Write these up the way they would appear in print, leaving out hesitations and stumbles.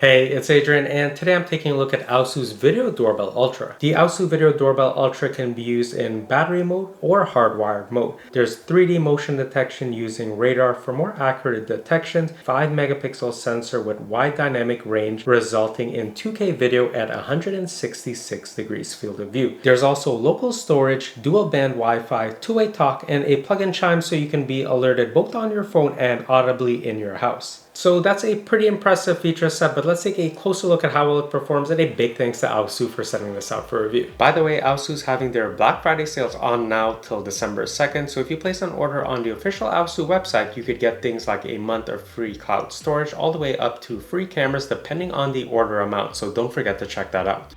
Hey, it's Adrian, and today I'm taking a look at aosu's Video Doorbell Ultra. The aosu Video Doorbell Ultra can be used in battery mode or hardwired mode. There's 3D motion detection using radar for more accurate detection, 5 megapixel sensor with wide dynamic range resulting in 2K video at 166 degrees field of view. There's also local storage, dual band Wi-Fi, two-way talk, and a plug-in chime so you can be alerted both on your phone and audibly in your house. So that's a pretty impressive feature set, but let's take a closer look at how well it performs, and a big thanks to aosu for sending this out for review. By the way, aosu's having their Black Friday sales on now till December 2nd, so if you place an order on the official aosu website, you could get things like a month of free cloud storage all the way up to free cameras depending on the order amount, so don't forget to check that out.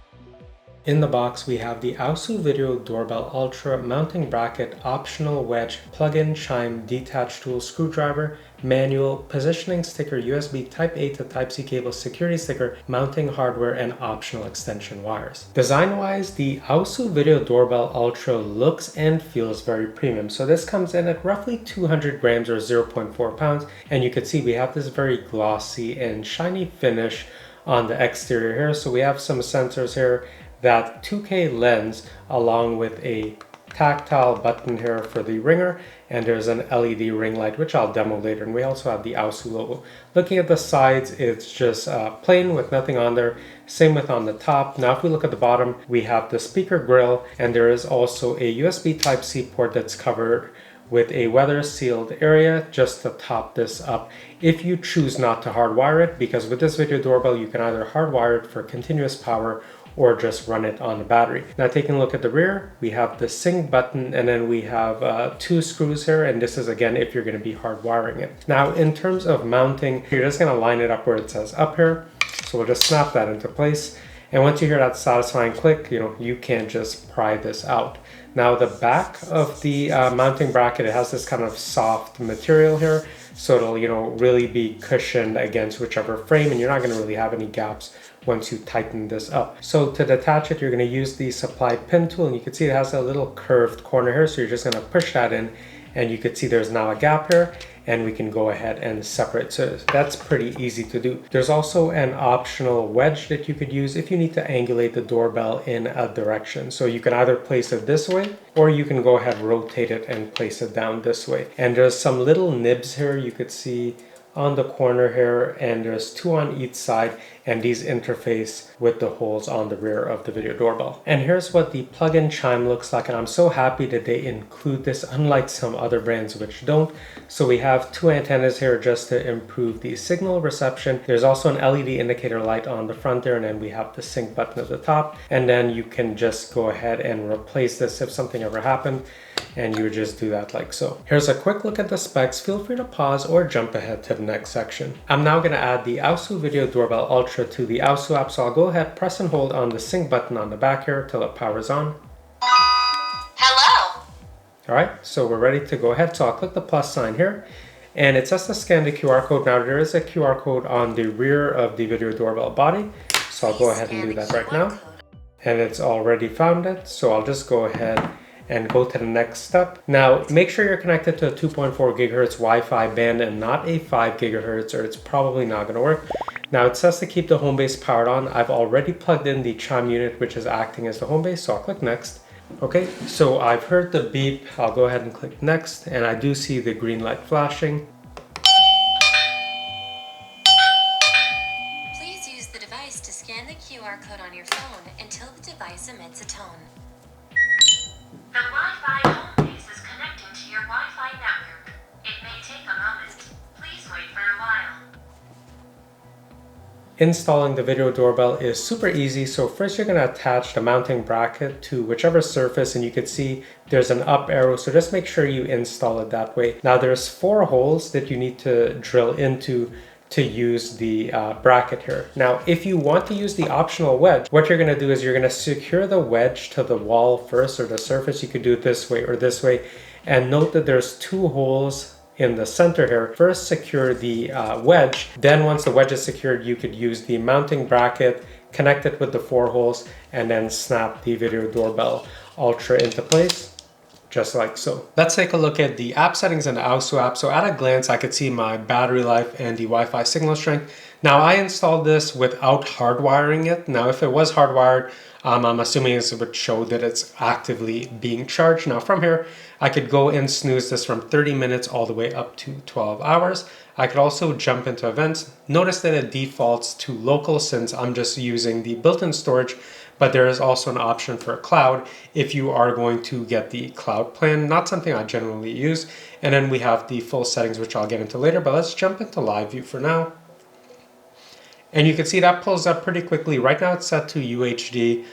In the box, we have the aosu Video Doorbell Ultra mounting bracket, optional wedge, plug-in chime, detach tool, screwdriver, manual, positioning sticker, USB Type-A to Type-C cable, security sticker, mounting hardware, and optional extension wires. Design-wise, the aosu Video Doorbell Ultra looks and feels very premium. So this comes in at roughly 200 grams or 0.4 pounds, and you can see we have this very glossy and shiny finish on the exterior here. So we have some sensors here, that 2K lens along with a tactile button here for the ringer, and there's an LED ring light which I'll demo later, and we also have the aosu logo. Looking at the sides, it's just plain with nothing on there. Same with on the top. Now if we look at the bottom, we have the speaker grill, and there is also a USB Type-C port that's covered with a weather sealed area just to top this up if you choose not to hardwire it, because with this video doorbell you can either hardwire it for continuous power or just run it on the battery. Now taking a look at the rear, we have the sync button, and then we have two screws here, and this is again if you're going to be hardwiring it. Now in terms of mounting, you're just going to line it up where it says up here, so we'll just snap that into place, and once you hear that satisfying click, you can just pry this out. Now the back of the mounting bracket, it has this kind of soft material here, so it'll really be cushioned against whichever frame, and you're not going to really have any gaps once you tighten this up. So to detach it, you're going to use the supply pin tool, and you can see it has a little curved corner here, so you're just going to push that in, and you can see there's now a gap here, and we can go ahead and separate. So that's pretty easy to do. There's also an optional wedge that you could use if you need to angulate the doorbell in a direction. So you can either place it this way, or you can go ahead, rotate it, and place it down this way. And there's some little nibs here you could see on the corner here, and there's two on each side, and these interface with the holes on the rear of the video doorbell. And here's what the plug-in chime looks like, and I'm so happy that they include this, unlike some other brands which don't. So we have two antennas here just to improve the signal reception. There's also an LED indicator light on the front there, and then we have the sync button at the top, and then you can just go ahead and replace this if something ever happened, and you would just do that like so. Here's a quick look at the specs. Feel free to pause or jump ahead to the next section. I'm now going to add the aosu Video Doorbell Ultra to the aosu app, so I'll go ahead, press and hold on the sync button on the back here till it powers on. Hello! Alright, so we're ready to go ahead, so I'll click the plus sign here, and it says to scan the QR code. Now there is a QR code on the rear of the video doorbell body, so I'll go ahead and do that right now. And it's already found it, so I'll just go ahead and go to the next step. Now make sure you're connected to a 2.4 gigahertz Wi-Fi band and not a 5 gigahertz, or it's probably not going to work. Now it says to keep the home base powered on. I've already plugged in the chime unit which is acting as the home base, so I'll click next. Okay, so I've heard the beep. I'll go ahead and click next, and I do see the green light flashing. Please use the device to scan the QR code on your phone until the device emits a tone. The Wi-Fi home base is connecting to your Wi-Fi network. It may take a moment. Please wait for a while. Installing the video doorbell is super easy. So first you're going to attach the mounting bracket to whichever surface, and you can see there's an up arrow, so just make sure you install it that way. Now there's 4 holes that you need to drill into to use the bracket here. Now if you want to use the optional wedge, what you're going to do is you're going to secure the wedge to the wall first, or the surface. You could do it this way or this way, and note that there's 2 holes in the center here. First secure the wedge, then once the wedge is secured, you could use the mounting bracket, connect it with the 4 holes, and then snap the Video Doorbell Ultra into place, just like so. Let's take a look at the app settings in the aosu app. So at a glance, I could see my battery life and the Wi-Fi signal strength. Now I installed this without hardwiring it. Now if it was hardwired, I'm assuming it would show that it's actively being charged. Now from here, I could go and snooze this from 30 minutes all the way up to 12 hours. I could also jump into events. Notice that it defaults to local since I'm just using the built-in storage, but there is also an option for cloud if you are going to get the cloud plan, not something I generally use. And then we have the full settings, which I'll get into later, but let's jump into live view for now. And you can see that pulls up pretty quickly. Right now it's set to UHD,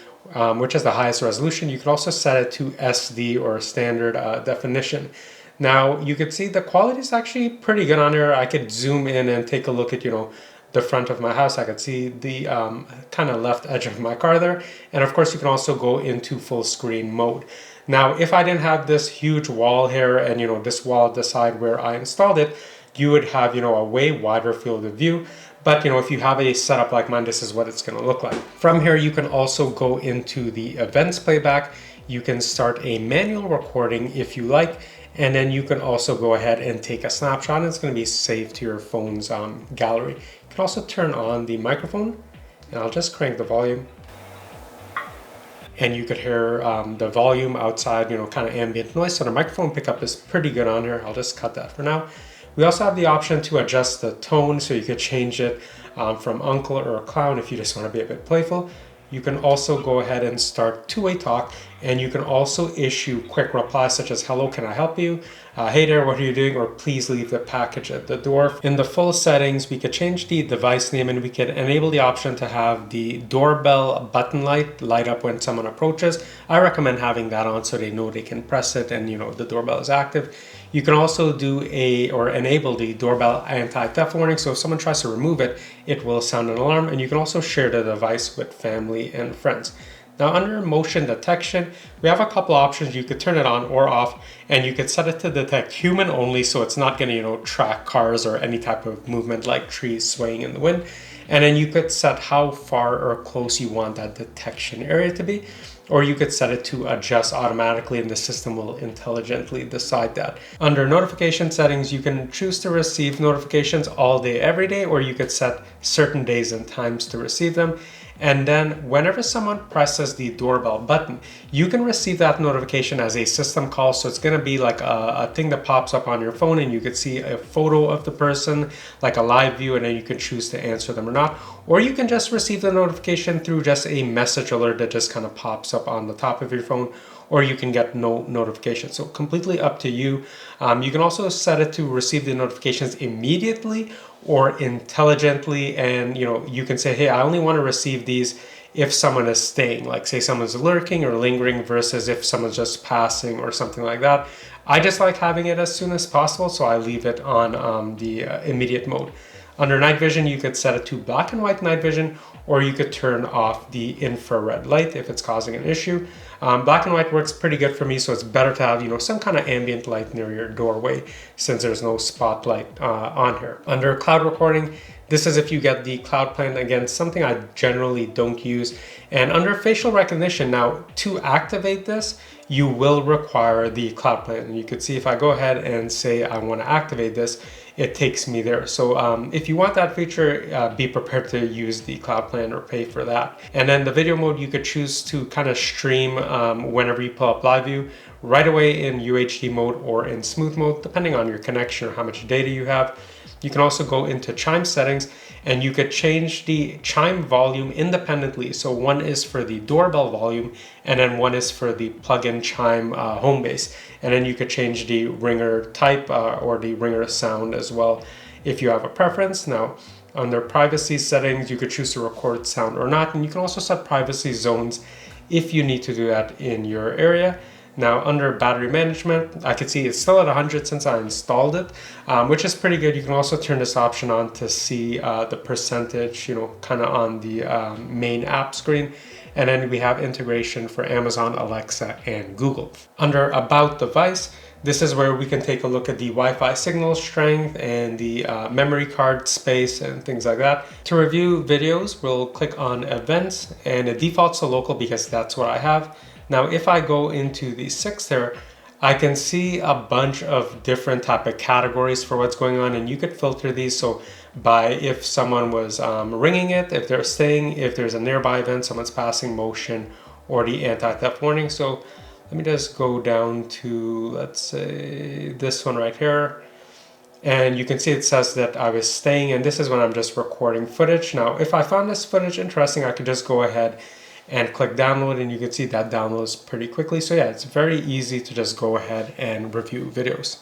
which is the highest resolution. You can also set it to SD or standard definition. Now you can see the quality is actually pretty good on here. I could zoom in and take a look at, the front of my house. I could see the kind of left edge of my car there. And of course you can also go into full screen mode. Now, if I didn't have this huge wall here and, this wall at the side where I installed it, you would have, a way wider field of view. But, if you have a setup like mine, this is what it's going to look like. From here, you can also go into the events playback. You can start a manual recording if you like, and then you can also go ahead and take a snapshot, and it's going to be saved to your phone's gallery. You can also turn on the microphone, and I'll just crank the volume. And you could hear the volume outside, kind of ambient noise. So the microphone pickup is pretty good on here. I'll just cut that for now. We also have the option to adjust the tone, so you could change it from uncle or a clown if you just want to be a bit playful. You can also go ahead and start two-way talk, and you can also issue quick replies such as, hello, can I help you? Hey there, what are you doing? Or please leave the package at the door. In the full settings, we could change the device name, and we could enable the option to have the doorbell button light up when someone approaches. I recommend having that on so they know they can press it and the doorbell is active. You can also do enable the doorbell anti-theft warning. So if someone tries to remove it, it will sound an alarm, and you can also share the device with family and friends. Now under motion detection, we have a couple options. You could turn it on or off, and you could set it to detect human only, so it's not going to track cars or any type of movement like trees swaying in the wind. And then you could set how far or close you want that detection area to be, or you could set it to adjust automatically and the system will intelligently decide that. Under notification settings, you can choose to receive notifications all day, every day, or you could set certain days and times to receive them. And then whenever someone presses the doorbell button, you can receive that notification as a system call. So it's going to be like a thing that pops up on your phone, and you could see a photo of the person, like a live view, and then you can choose to answer them or not. Or you can just receive the notification through just a message alert that just kind of pops up on the top of your phone, or you can get no notification. So completely up to you. You can also set it to receive the notifications immediately or intelligently, and you can say, hey, I only want to receive these if someone is staying, like say someone's lurking or lingering, versus if someone's just passing or something like that. I just like having it as soon as possible, so I leave it on the immediate mode. Under night vision, you could set it to black and white night vision, or you could turn off the infrared light if it's causing an issue. Black and white works pretty good for me, so it's better to have some kind of ambient light near your doorway since there's no spotlight on here. Under cloud recording, this is if you get the cloud plan. Again, something I generally don't use. And under facial recognition, now to activate this, you will require the cloud plan. And you could see if I go ahead and say I want to activate this, it takes me there. So if you want that feature, be prepared to use the cloud plan or pay for that. And then the video mode, you could choose to kind of stream whenever you pull up live view right away in UHD mode or in smooth mode, depending on your connection or how much data you have. You can also go into chime settings, and you could change the chime volume independently. So one is for the doorbell volume, and then one is for the plug-in chime home base. And then you could change the ringer type or the ringer sound as well if you have a preference. Now, under privacy settings, you could choose to record sound or not. And you can also set privacy zones if you need to do that in your area. Now under battery management, I can see it's still at 100 since I installed it, which is pretty good. You can also turn this option on to see the percentage, kind of on the main app screen. And then we have integration for Amazon, Alexa, and Google. Under about device, this is where we can take a look at the Wi-Fi signal strength and the memory card space and things like that. To review videos, we'll click on events, and it defaults to local because that's what I have. Now, if I go into the 6th here, I can see a bunch of different type of categories for what's going on, and you could filter these. So by if someone was ringing it, if they're staying, if there's a nearby event, someone's passing motion, or the anti-theft warning. So let me just go down to, let's say, this one right here. And you can see it says that I was staying, and this is when I'm just recording footage. Now, if I found this footage interesting, I could just go ahead and click download, and you can see that downloads pretty quickly. So yeah, it's very easy to just go ahead and review videos.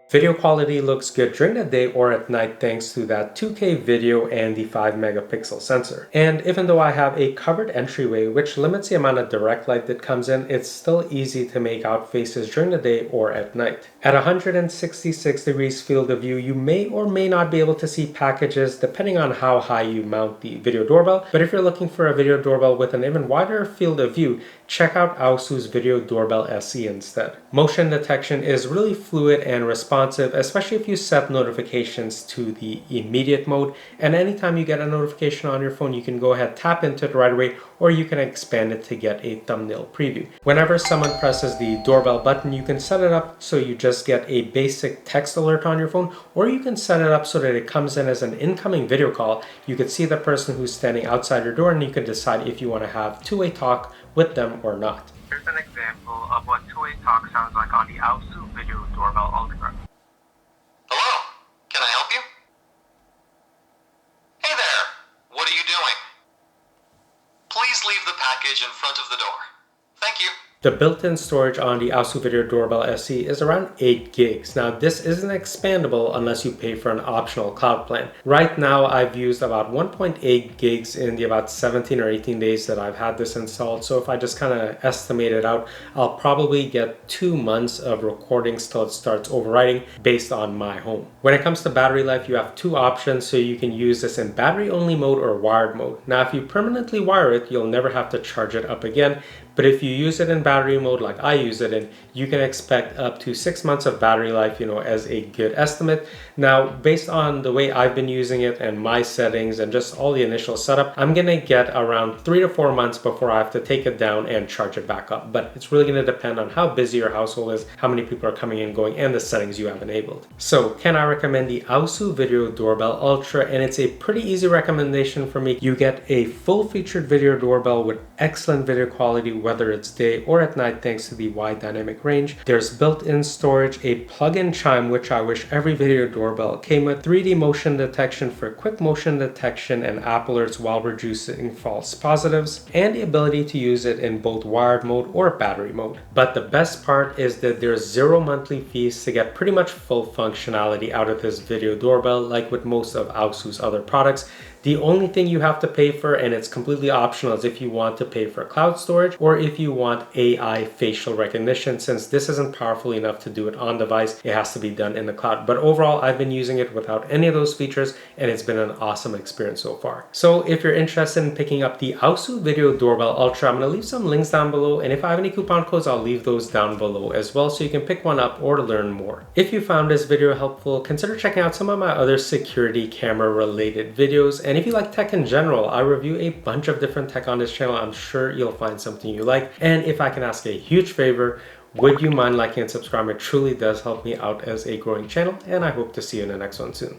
Video quality looks good during the day or at night thanks to that 2K video and the 5 megapixel sensor. And even though I have a covered entryway which limits the amount of direct light that comes in, it's still easy to make out faces during the day or at night. At 166 degrees field of view, you may or may not be able to see packages depending on how high you mount the video doorbell. But if you're looking for a video doorbell with an even wider field of view, check out aosu's Video Doorbell SE instead. Motion detection is really fluid and responsive, especially if you set notifications to the immediate mode. And anytime you get a notification on your phone, you can go ahead, tap into it right away, or you can expand it to get a thumbnail preview. Whenever someone presses the doorbell button, you can set it up so you just get a basic text alert on your phone, or you can set it up so that it comes in as an incoming video call. You can see the person who's standing outside your door, and you can decide if you want to have two-way talk with them or not. Here's an example of what two-way talk sounds like on the aosu Video Doorbell Ultra. Hello, can I help you? Hey there, what are you doing? Please leave the package in front of the door. Thank you. The built-in storage on the aosu Video Doorbell SE is around 8 gigs. Now this isn't expandable unless you pay for an optional cloud plan. Right now I've used about 1.8 gigs in the about 17 or 18 days that I've had this installed. So if I just kind of estimate it out, I'll probably get 2 months of recordings till it starts overwriting based on my home. When it comes to battery life, you have 2 options, so you can use this in battery only mode or wired mode. Now if you permanently wire it, you'll never have to charge it up again. But if you use it in battery mode like I use it in, you can expect up to 6 months of battery life, as a good estimate. Now, based on the way I've been using it and my settings and just all the initial setup, I'm gonna get around 3 to 4 months before I have to take it down and charge it back up. But it's really gonna depend on how busy your household is, how many people are coming and going, and the settings you have enabled. So, can I recommend the aosu Video Doorbell Ultra? And it's a pretty easy recommendation for me. You get a full-featured video doorbell with excellent video quality, whether it's day or at night thanks to the wide dynamic range. There's built-in storage, a plug-in chime, which I wish every video doorbell came with, 3D motion detection for quick motion detection and app alerts while reducing false positives, and the ability to use it in both wired mode or battery mode. But the best part is that there's 0 monthly fees to get pretty much full functionality out of this video doorbell, like with most of aosu's other products. The only thing you have to pay for, and it's completely optional, is if you want to pay for cloud storage or if you want AI facial recognition. Since this isn't powerful enough to do it on device, it has to be done in the cloud. But overall, I've been using it without any of those features, and it's been an awesome experience so far. So if you're interested in picking up the aosu Video Doorbell Ultra, I'm going to leave some links down below, and if I have any coupon codes, I'll leave those down below as well, so you can pick one up or learn more. If you found this video helpful, consider checking out some of my other security camera related videos. And if you like tech in general, I review a bunch of different tech on this channel. I'm sure you'll find something you like. And if I can ask a huge favor, would you mind liking and subscribing? It truly does help me out as a growing channel, and I hope to see you in the next one soon.